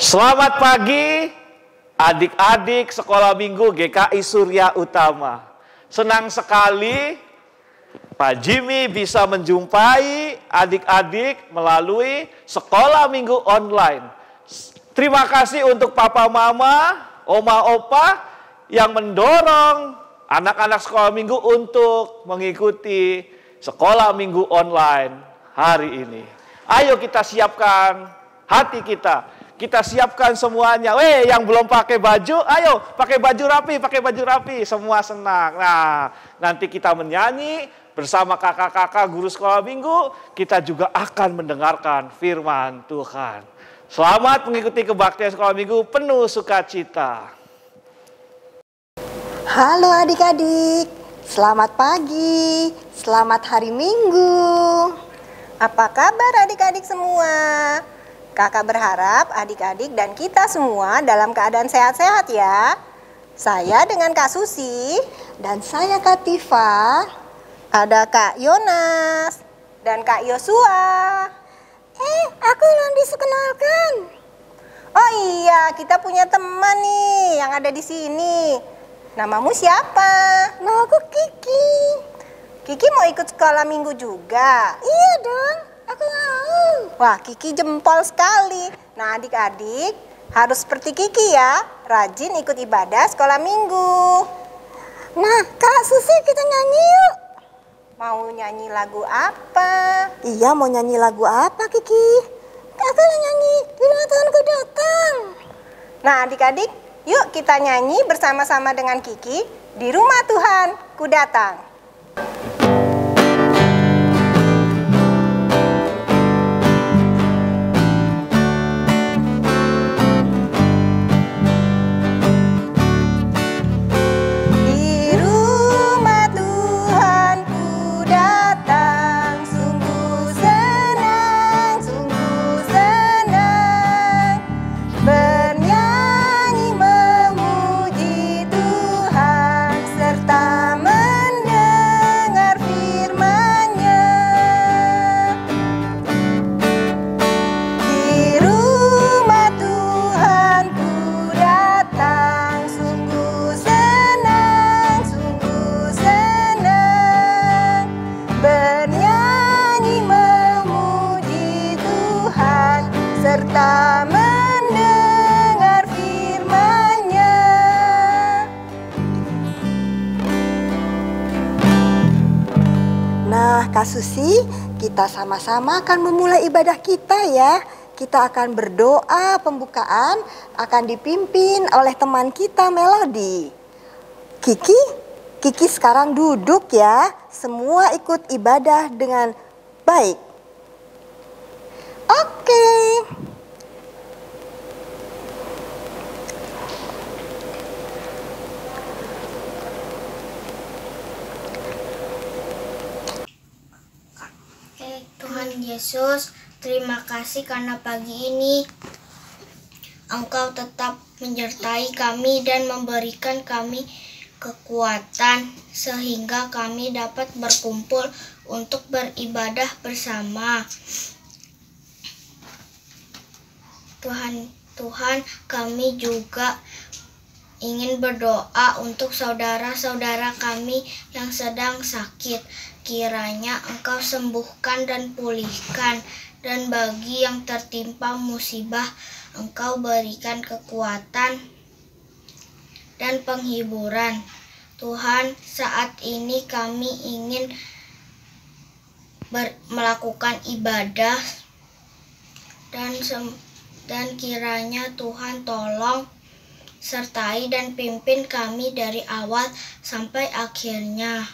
Selamat pagi adik-adik sekolah minggu GKI Surya Utama. Senang sekali Pak Jimmy bisa menjumpai adik-adik melalui sekolah minggu online. Terima kasih untuk papa mama, oma opa yang mendorong anak-anak sekolah minggu untuk mengikuti sekolah minggu online hari ini. Ayo kita siapkan hati kita. Kita siapkan semuanya. Yang belum pakai baju, ayo pakai baju rapi, semua senang. Nah, nanti kita menyanyi bersama kakak-kakak guru sekolah minggu, kita juga akan mendengarkan firman Tuhan. Selamat mengikuti kebaktian sekolah minggu penuh sukacita. Halo adik-adik, selamat pagi, selamat hari Minggu. Apa kabar adik-adik semua? Kakak berharap adik-adik dan kita semua dalam keadaan sehat-sehat ya. Saya dengan Kak Susi dan saya Kak Tifa. Ada Kak Yonas dan Kak Yosua. Aku belum dikenalkan. Oh iya, kita punya teman nih yang ada di sini. Namamu siapa? Namaku Kiki. Kiki mau ikut sekolah minggu juga? Iya dong. Aku mau. Wah, Kiki jempol sekali. Nah, adik-adik harus seperti Kiki ya, rajin ikut ibadah sekolah minggu. Nah, Kak Susi, kita nyanyi yuk. Mau nyanyi lagu apa? Iya, mau nyanyi lagu apa, Kiki? Aku nyanyi Bila Tuhanku Datang. Nah, adik-adik, yuk kita nyanyi bersama-sama dengan Kiki di Rumah Tuhan Ku Datang. Serta mendengar firman-Nya. Nah, Kak Susi, kita sama-sama akan memulai ibadah kita ya. Kita akan berdoa pembukaan, akan dipimpin oleh teman kita Melody. Kiki sekarang duduk ya. Semua ikut ibadah dengan baik. Oke. Tuhan Yesus, terima kasih karena pagi ini Engkau tetap menyertai kami dan memberikan kami kekuatan sehingga kami dapat berkumpul untuk beribadah bersama. Tuhan, kami juga ingin berdoa untuk saudara-saudara kami yang sedang sakit. Kiranya Engkau sembuhkan dan pulihkan, dan bagi yang tertimpa musibah, Engkau berikan kekuatan dan penghiburan. Tuhan, saat ini kami ingin melakukan ibadah dan kiranya Tuhan tolong sertai dan pimpin kami dari awal sampai akhirnya.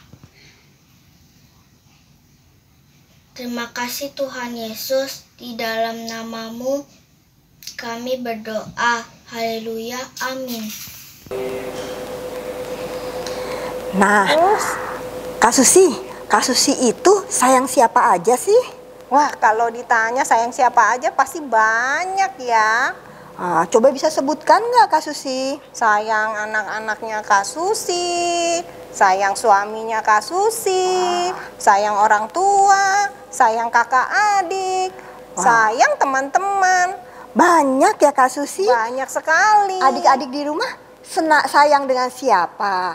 Terima kasih Tuhan Yesus, di dalam nama-Mu kami berdoa. Haleluya, amin. Nah, Kak Susi itu sayang siapa aja sih? Wah, kalau ditanya sayang siapa aja pasti banyak ya. Coba bisa sebutkan nggak Kak Susi? Sayang anak-anaknya Kak Susi, sayang suaminya Kak Susi, sayang orang tua, sayang kakak adik, sayang teman-teman. Banyak ya Kak Susi? Banyak sekali. Adik-adik di rumah sayang dengan siapa?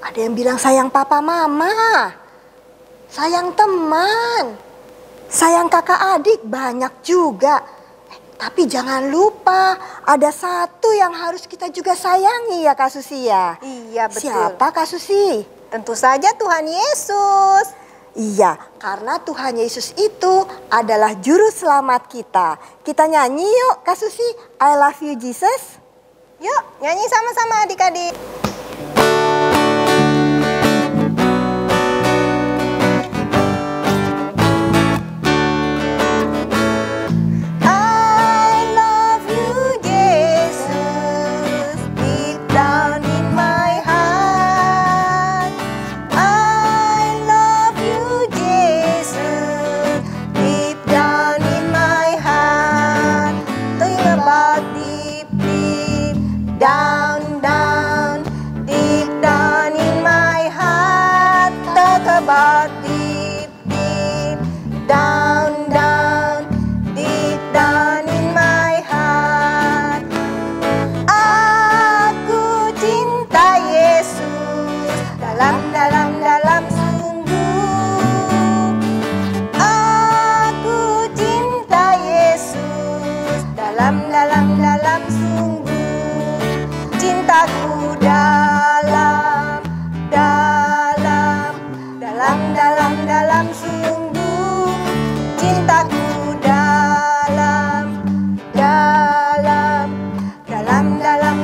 Ada yang bilang sayang papa mama, sayang teman, sayang kakak adik, banyak juga. Tapi jangan lupa ada satu yang harus kita juga sayangi ya Kak Susi ya. Iya betul. Siapa Kak Susi? Tentu saja Tuhan Yesus. Iya, karena Tuhan Yesus itu adalah juru selamat kita. Kita nyanyi yuk Kak Susi, I love you Jesus. Yuk nyanyi sama-sama adik-adik. Dalam sungguh cintaku dalam sungguh cintaku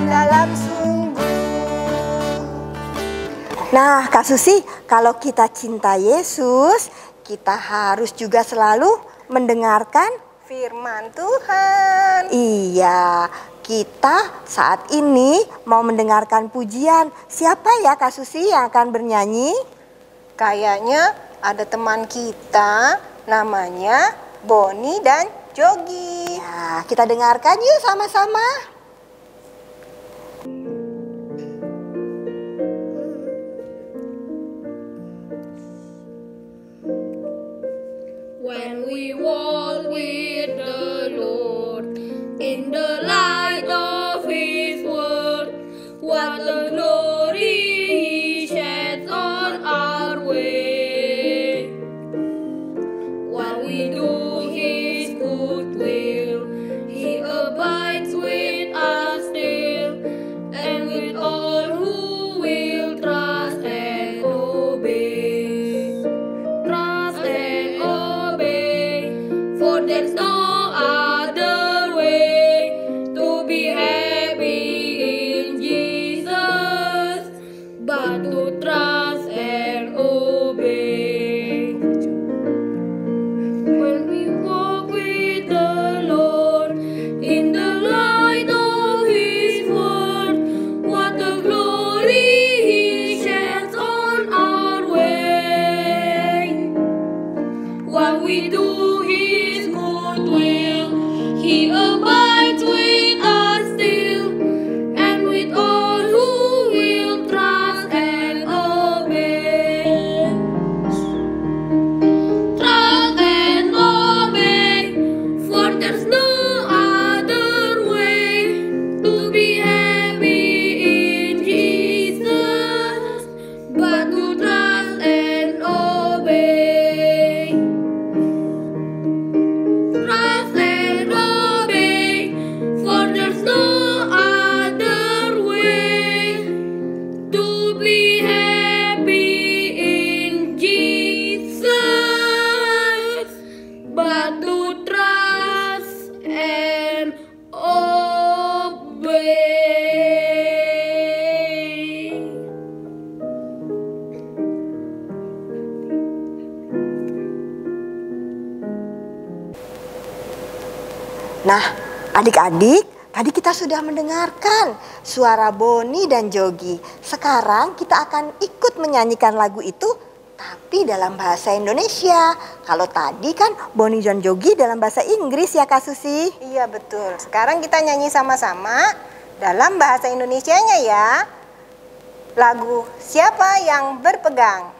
dalam sungguh. Nah Kak Susi, kalau kita cinta Yesus, kita harus juga selalu mendengarkan firman Tuhan. Iya, kita saat ini mau mendengarkan pujian. Siapa ya Kak Susi yang akan bernyanyi? Kayaknya ada teman kita namanya Boni dan Jogi. Ya, kita dengarkan yuk sama-sama. When we walk with the Lord in the light of His word, what a glory He sheds on our way. While we do His good will, He abides with us still, and with all who will trust and obey. Trust and obey, for there's no other way to be happy in Jesus but to trust and obey. When we walk with the Lord in the light of His word, what a glory He sheds on our way. While we do His good will, He abides with us still, and with all who will trust and obey. Trust and obey, for there's no other way to be happy in Jesus but to trust and obey. Trust and obey, for there's no other way to be happy in Jesus but to trust and obey. Nah, adik-adik, tadi kita sudah mendengarkan suara Boni dan Jogi. Sekarang kita akan ikut menyanyikan lagu itu, tapi dalam bahasa Indonesia. Kalau tadi kan Boni dan Jogi dalam bahasa Inggris ya Kak Susi? Iya betul. Sekarang kita nyanyi sama-sama dalam bahasa Indonesianya ya. Lagu Siapa Yang Berpegang.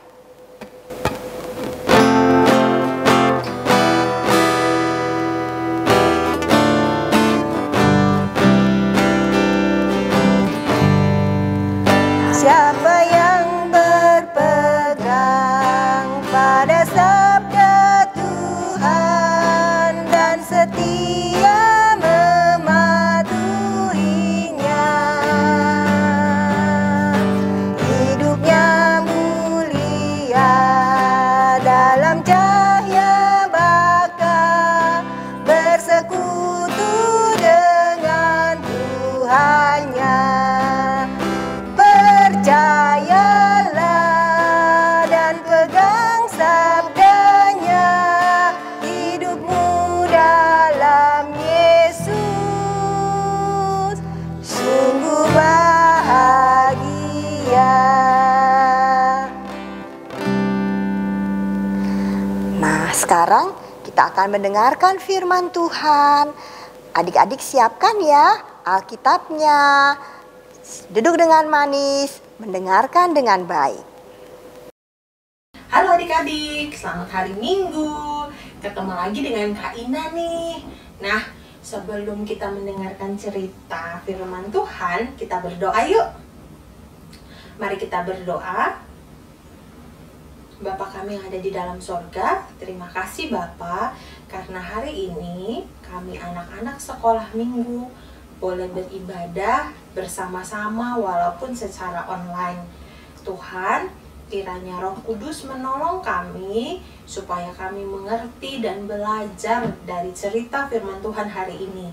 Sekarang kita akan mendengarkan firman Tuhan. Adik-adik siapkan ya Alkitabnya. Duduk dengan manis, mendengarkan dengan baik. Halo adik-adik, selamat hari Minggu. Ketemu lagi dengan Kak Ina nih. Nah, sebelum kita mendengarkan cerita firman Tuhan, kita berdoa yuk. Mari kita berdoa. Bapa kami yang ada di dalam sorga, terima kasih Bapa, karena hari ini kami anak-anak sekolah minggu boleh beribadah bersama-sama walaupun secara online. Tuhan, kiranya Roh Kudus menolong kami supaya kami mengerti dan belajar dari cerita firman Tuhan hari ini.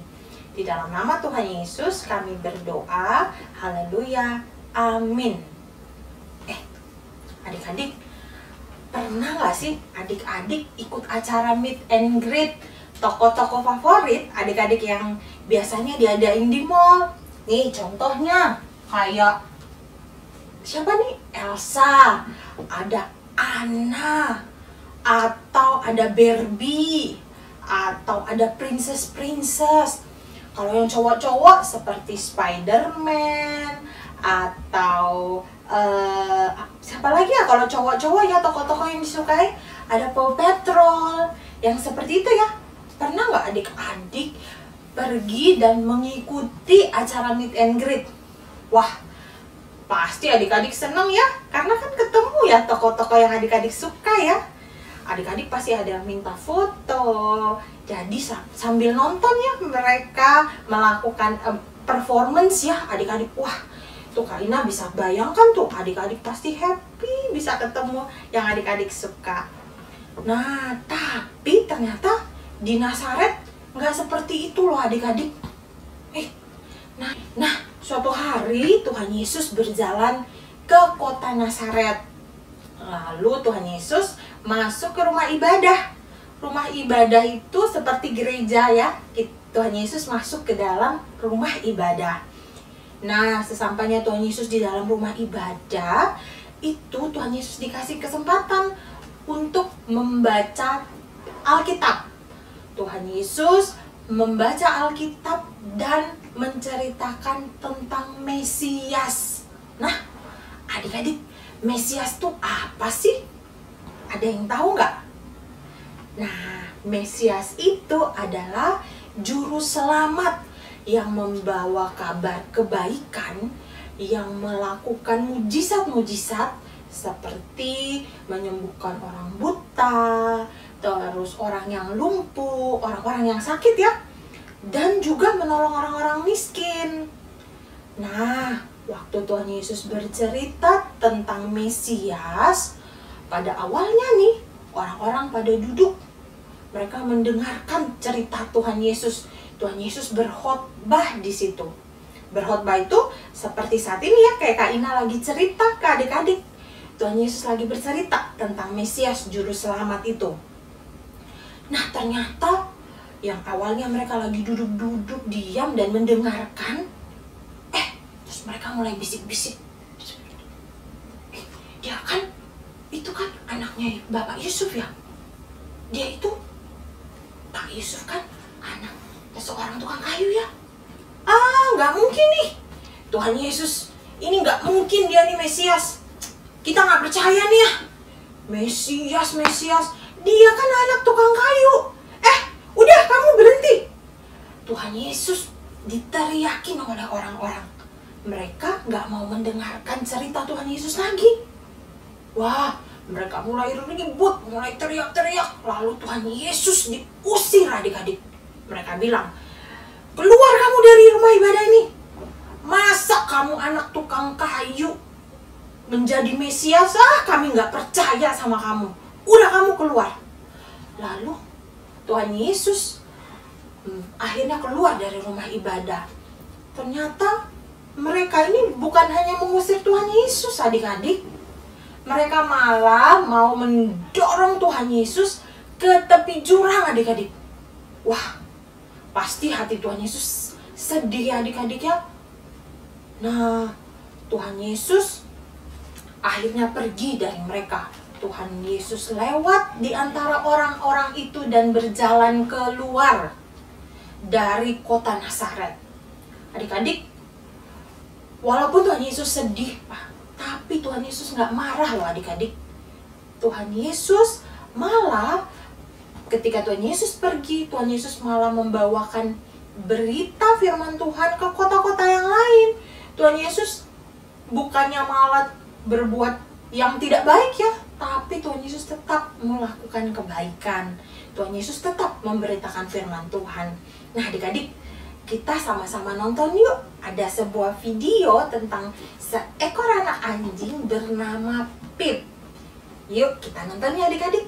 Di dalam nama Tuhan Yesus kami berdoa, haleluya, amin. Adik-adik, pernah gak sih adik-adik ikut acara meet and greet tokoh-tokoh favorit adik-adik yang biasanya diadain di mall? Nih contohnya kayak siapa nih? Elsa, ada Anna, atau ada Barbie, atau ada princess. Kalau yang cowok-cowok seperti Spider-Man, atau siapa lagi ya kalau cowok-cowok ya, tokoh-tokoh yang disukai, ada Paw Patrol, yang seperti itu ya. Pernah nggak adik-adik pergi dan mengikuti acara meet and greet? Wah, pasti adik-adik seneng ya, karena kan ketemu ya tokoh-tokoh yang adik-adik suka ya. Adik-adik pasti ada yang minta foto, jadi sambil nonton ya mereka melakukan performance ya adik-adik. Wah, tuh Kak Ina bisa bayangkan tuh adik-adik pasti happy bisa ketemu yang adik-adik suka. Nah, tapi ternyata di Nazaret nggak seperti itu loh adik-adik. Nah, suatu hari Tuhan Yesus berjalan ke kota Nazaret. Lalu Tuhan Yesus masuk ke rumah ibadah. Rumah ibadah itu seperti gereja ya. Tuhan Yesus masuk ke dalam rumah ibadah. Nah, sesampainya Tuhan Yesus di dalam rumah ibadah, itu Tuhan Yesus dikasih kesempatan untuk membaca Alkitab. Tuhan Yesus membaca Alkitab dan menceritakan tentang Mesias. Nah, adik-adik, Mesias itu apa sih? Ada yang tahu nggak? Nah, Mesias itu adalah juru selamat yang membawa kabar kebaikan, yang melakukan mujizat-mujizat seperti menyembuhkan orang buta, terus orang yang lumpuh, orang-orang yang sakit ya, dan juga menolong orang-orang miskin. Nah, waktu Tuhan Yesus bercerita tentang Mesias, pada awalnya nih orang-orang pada duduk, mereka mendengarkan cerita Tuhan Yesus. Tuhan Yesus berkhotbah di situ. Berkhotbah itu seperti saat ini ya, kayak Kak Ina lagi cerita ke adik-adik. Tuhan Yesus lagi bercerita tentang Mesias juru selamat itu. Nah, ternyata yang awalnya mereka lagi duduk-duduk diam dan mendengarkan, terus mereka mulai bisik-bisik. Dia kan, itu kan anaknya Bapak Yusuf ya. Dia itu, Pak Yusuf kan anak seorang tukang kayu ya. Nggak mungkin nih. Tuhan Yesus, ini nggak mungkin dia nih Mesias. Kita nggak percaya nih ya. Mesias. Dia kan anak tukang kayu. Udah kamu berhenti. Tuhan Yesus diteriakin oleh orang-orang. Mereka nggak mau mendengarkan cerita Tuhan Yesus lagi. Wah, mereka mulai ribut, mulai teriak-teriak. Lalu Tuhan Yesus diusir adik-adik. Mereka bilang, keluar kamu dari rumah ibadah ini. Masa kamu anak tukang kayu menjadi Mesias? Kami nggak percaya sama kamu. Udah kamu keluar. Lalu Tuhan Yesus akhirnya keluar dari rumah ibadah. Ternyata mereka ini bukan hanya mengusir Tuhan Yesus adik-adik. Mereka malah mau mendorong Tuhan Yesus ke tepi jurang adik-adik. Wah, pasti hati Tuhan Yesus sedih adik-adik ya. Nah, Tuhan Yesus akhirnya pergi dari mereka. Tuhan Yesus lewat di antara orang-orang itu dan berjalan keluar dari kota Nazaret. Adik-adik, walaupun Tuhan Yesus sedih, Pak, tapi Tuhan Yesus nggak marah loh adik-adik. Tuhan Yesus malah ketika Tuhan Yesus pergi, Tuhan Yesus malah membawakan berita firman Tuhan ke kota-kota yang lain. Tuhan Yesus bukannya malah berbuat yang tidak baik ya, tapi Tuhan Yesus tetap melakukan kebaikan. Tuhan Yesus tetap memberitakan firman Tuhan. Nah adik-adik, kita sama-sama nonton yuk. Ada sebuah video tentang seekor anak anjing bernama Pip. Yuk kita nonton ya adik-adik.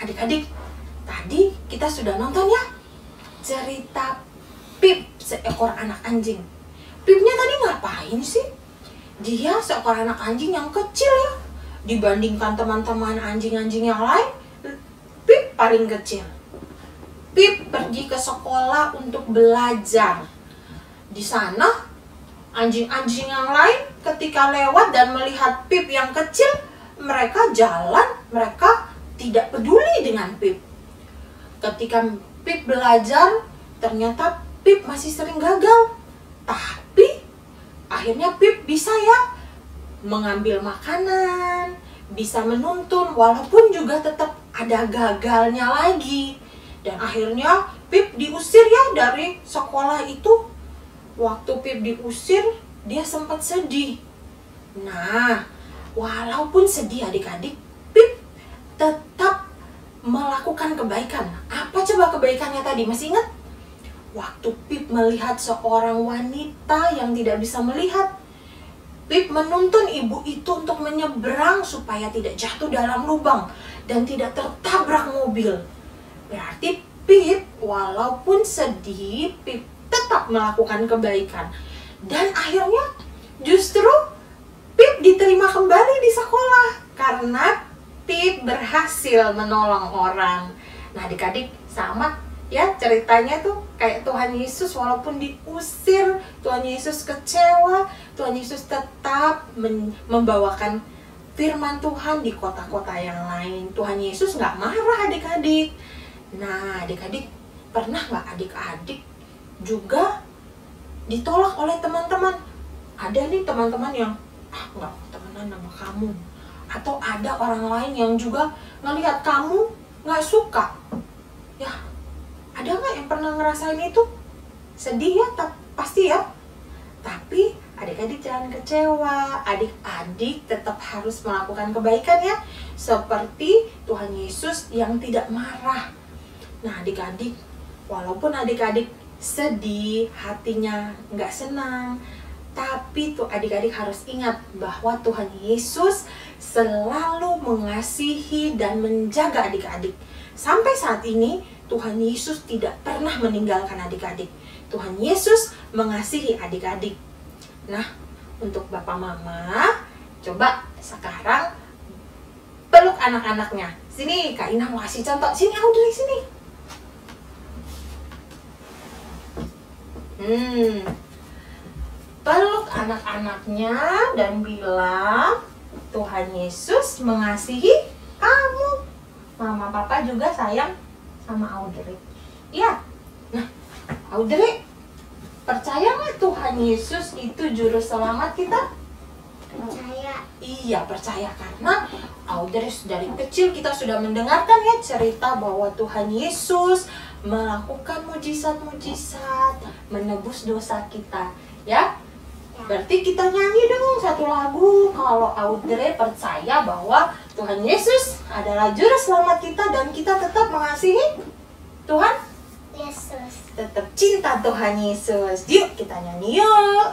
Adik-adik, tadi kita sudah nonton ya cerita Pip, seekor anak anjing. Pipnya tadi ngapain sih? Dia seekor anak anjing yang kecil ya. Dibandingkan teman-teman anjing-anjing yang lain, Pip paling kecil. Pip pergi ke sekolah untuk belajar. Di sana, anjing-anjing yang lain ketika lewat dan melihat Pip yang kecil, mereka jalan, mereka tidak peduli dengan Pip. Ketika Pip belajar, ternyata Pip masih sering gagal. Tapi akhirnya Pip bisa ya mengambil makanan, bisa menuntun, walaupun juga tetap ada gagalnya lagi. Dan akhirnya Pip diusir ya dari sekolah itu. Waktu Pip diusir, dia sempat sedih. Nah, walaupun sedih adik-adik, Pip tetap melakukan kebaikan. Apa coba kebaikannya tadi? Masih ingat? Waktu Pip melihat seorang wanita yang tidak bisa melihat, Pip menuntun ibu itu untuk menyeberang supaya tidak jatuh dalam lubang dan tidak tertabrak mobil. Berarti Pip walaupun sedih, Pip tetap melakukan kebaikan. Dan akhirnya justru Pip diterima kembali di sekolah karena Pip berhasil menolong orang. Nah adik-adik sama ya ceritanya tuh kayak Tuhan Yesus walaupun diusir, Tuhan Yesus kecewa, Tuhan Yesus tetap membawakan firman Tuhan di kota-kota yang lain. Tuhan Yesus nggak marah adik-adik. Nah adik-adik pernah nggak adik-adik juga ditolak oleh teman-teman? Ada nih teman-teman yang nggak mau temenan sama kamu, atau ada orang lain yang juga ngelihat kamu nggak suka. Ya, ada nggak yang pernah ngerasain itu? Sedih ya, pasti ya. Tapi adik-adik jangan kecewa, adik-adik tetap harus melakukan kebaikan ya, seperti Tuhan Yesus yang tidak marah. Nah adik-adik, walaupun adik-adik sedih, hatinya nggak senang, tapi tuh adik-adik harus ingat bahwa Tuhan Yesus selalu mengasihi dan menjaga adik-adik. Sampai saat ini Tuhan Yesus tidak pernah meninggalkan adik-adik. Tuhan Yesus mengasihi adik-adik. Nah, untuk Bapak Mama, coba sekarang peluk anak-anaknya. Sini, Kak Ina mau kasih contoh. Sini, Audrey, sini. Peluk anak-anaknya dan bilang, Tuhan Yesus mengasihi kamu. Mama Papa juga sayang sama Audrey. Iya. Nah, Audrey, percaya nggak Tuhan Yesus itu juru selamat kita? Percaya. Iya, percaya karena Audrey dari kecil kita sudah mendengarkan ya cerita bahwa Tuhan Yesus melakukan mujizat-mujizat, menebus dosa kita, ya. Berarti kita nyanyi dong satu lagu kalau Audrey percaya bahwa Tuhan Yesus adalah juru selamat kita dan kita tetap mengasihi Tuhan Yesus. Tetap cinta Tuhan Yesus. Yuk kita nyanyi yuk.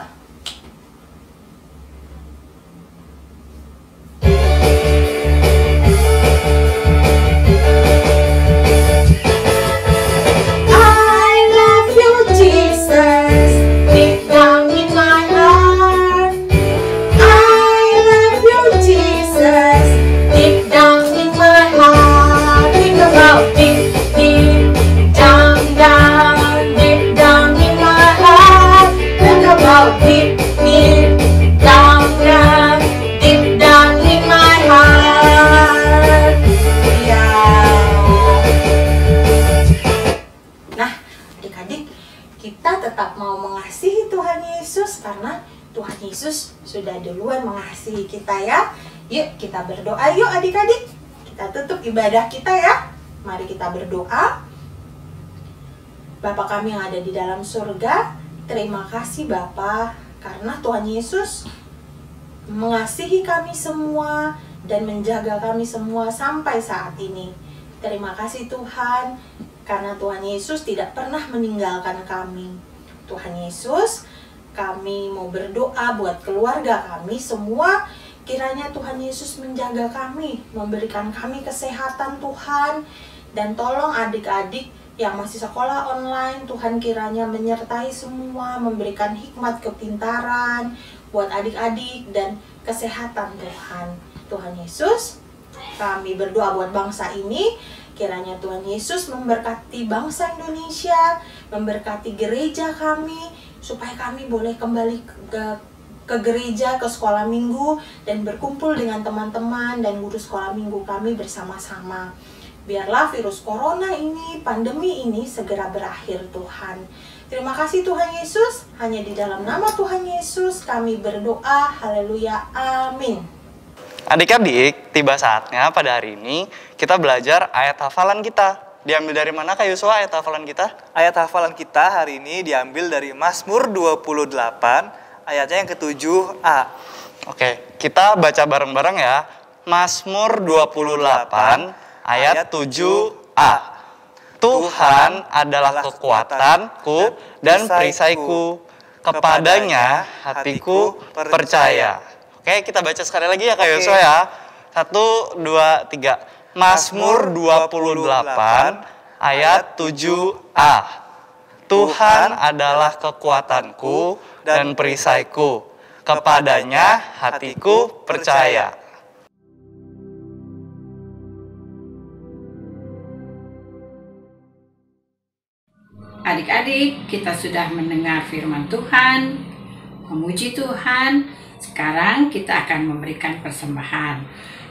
Sudah duluan mengasihi kita ya. Yuk kita berdoa yuk adik-adik. Kita tutup ibadah kita ya. Mari kita berdoa. Bapa kami yang ada di dalam surga, terima kasih Bapa karena Tuhan Yesus mengasihi kami semua dan menjaga kami semua sampai saat ini. Terima kasih Tuhan karena Tuhan Yesus tidak pernah meninggalkan kami. Tuhan Yesus, kami mau berdoa buat keluarga kami semua. Kiranya Tuhan Yesus menjaga kami, memberikan kami kesehatan Tuhan. Dan tolong adik-adik yang masih sekolah online, Tuhan kiranya menyertai semua, memberikan hikmat kepintaran buat adik-adik dan kesehatan Tuhan. Tuhan Yesus, kami berdoa buat bangsa ini. Kiranya Tuhan Yesus memberkati bangsa Indonesia, memberkati gereja kami, supaya kami boleh kembali ke ke gereja, ke sekolah minggu, dan berkumpul dengan teman-teman dan guru sekolah minggu kami bersama-sama. Biarlah virus corona ini, pandemi ini segera berakhir Tuhan. Terima kasih Tuhan Yesus, hanya di dalam nama Tuhan Yesus kami berdoa, haleluya, amin. Adik-adik, tiba saatnya pada hari ini kita belajar ayat hafalan kita. Diambil dari mana Kak Yusua ayat hafalan kita? Ayat hafalan kita hari ini diambil dari Mazmur 28, ayatnya yang ke-7a. Oke, kita baca bareng-bareng ya. Mazmur 28, ayat 7a. Tuhan adalah kekuatanku dan perisaiku, kepadanya hatiku percaya. Oke, kita baca sekali lagi ya Kak Yosua ya. 1, 2, 3. Mazmur 28 ayat 7a. Tuhan adalah kekuatanku dan perisaiku, kepadanya hatiku percaya. Adik-adik, kita sudah mendengar firman Tuhan, memuji Tuhan. Sekarang kita akan memberikan persembahan.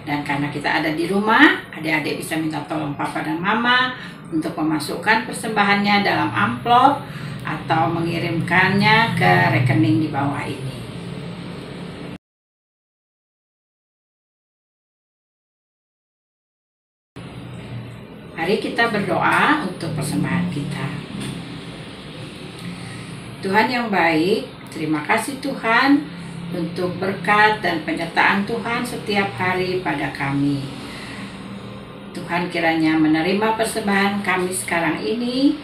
Dan karena kita ada di rumah, adik-adik bisa minta tolong papa dan mama untuk memasukkan persembahannya dalam amplop atau mengirimkannya ke rekening di bawah ini. Mari kita berdoa untuk persembahan kita. Tuhan yang baik, terima kasih Tuhan untuk berkat dan penyertaan Tuhan setiap hari pada kami. Tuhan kiranya menerima persembahan kami sekarang ini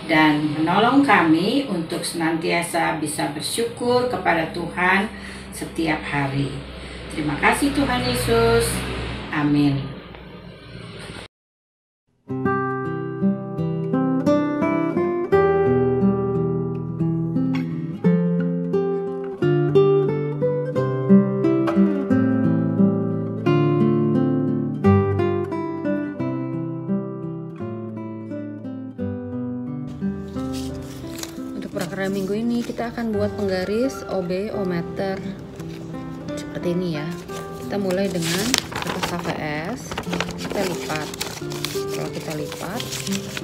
dan menolong kami untuk senantiasa bisa bersyukur kepada Tuhan setiap hari. Terima kasih Tuhan Yesus. Amin. Prakarya minggu ini kita akan buat penggaris OB O-meter seperti ini ya. Kita mulai dengan kertas HVS, kita lipat. Setelah kita lipat,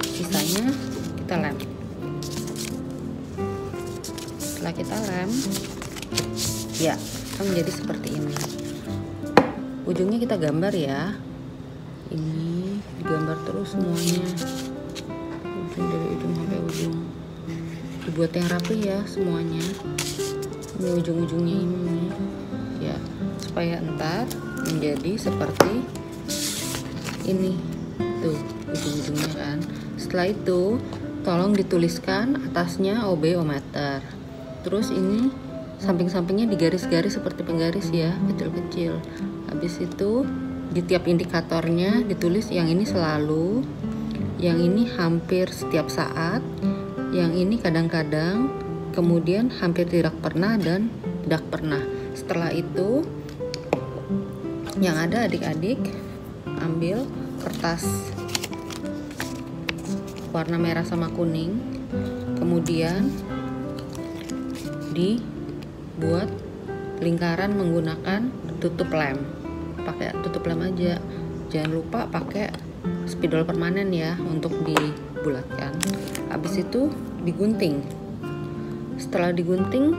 sisanya kita lem. Setelah kita lem, ya akan menjadi seperti ini. Ujungnya kita gambar ya. Ini digambar terus semuanya, ujung dari ujung sampai ujung. Dibuat yang rapi ya semuanya. Ini ujung-ujungnya ini ya, supaya entar menjadi seperti ini tuh ujung-ujungnya kan. Setelah itu tolong dituliskan atasnya OB O-meter. Terus ini samping-sampingnya digaris-garis seperti penggaris ya, kecil-kecil. Habis itu di tiap indikatornya ditulis yang ini selalu, yang ini hampir setiap saat, yang ini kadang-kadang, kemudian hampir tidak pernah dan tidak pernah. Setelah itu yang ada adik-adik ambil kertas warna merah sama kuning, kemudian dibuat lingkaran menggunakan tutup lem. Pakai tutup lem aja, jangan lupa pakai spidol permanen ya untuk dibulatkan. Habis itu digunting. Setelah digunting,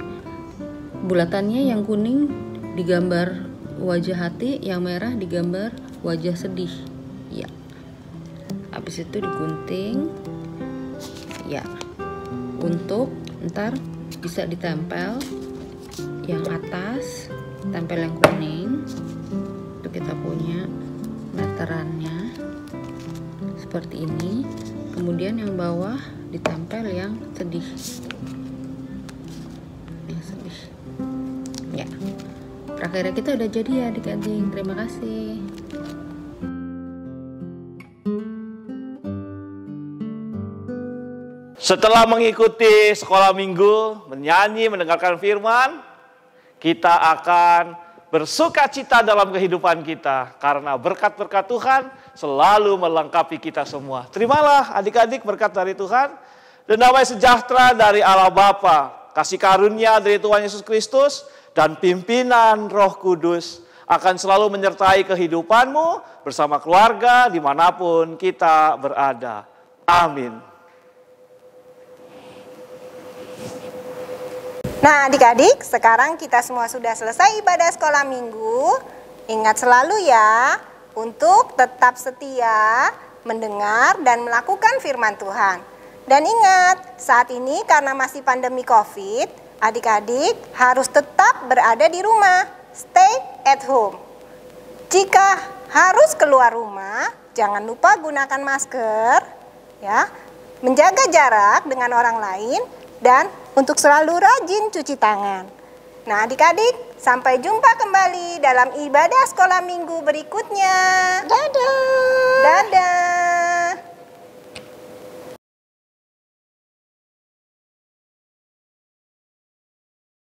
bulatannya yang kuning digambar wajah hati, yang merah digambar wajah sedih ya. Habis itu digunting ya, untuk ntar bisa ditempel yang atas, tempel yang kuning. Itu kita punya meterannya seperti ini. Kemudian yang bawah ditempel yang sedih. Yang sedih. Ya. Prakarya kita udah jadi ya adik-adik. Terima kasih. Setelah mengikuti sekolah minggu, menyanyi, mendengarkan firman, kita akan bersuka cita dalam kehidupan kita. Karena berkat-berkat Tuhan selalu melengkapi kita semua. Terimalah adik-adik berkat dari Tuhan. Dan damai sejahtera dari Allah Bapa, kasih karunia dari Tuhan Yesus Kristus, dan pimpinan Roh Kudus akan selalu menyertai kehidupanmu bersama keluarga dimanapun kita berada. Amin. Nah adik-adik, sekarang kita semua sudah selesai ibadah sekolah minggu. Ingat selalu ya, untuk tetap setia mendengar dan melakukan firman Tuhan. Dan ingat, saat ini karena masih pandemi COVID, adik-adik harus tetap berada di rumah. Stay at home. Jika harus keluar rumah, jangan lupa gunakan masker, ya, menjaga jarak dengan orang lain, dan untuk selalu rajin cuci tangan. Nah adik-adik, sampai jumpa kembali dalam ibadah sekolah minggu berikutnya. Dadah. Dadah.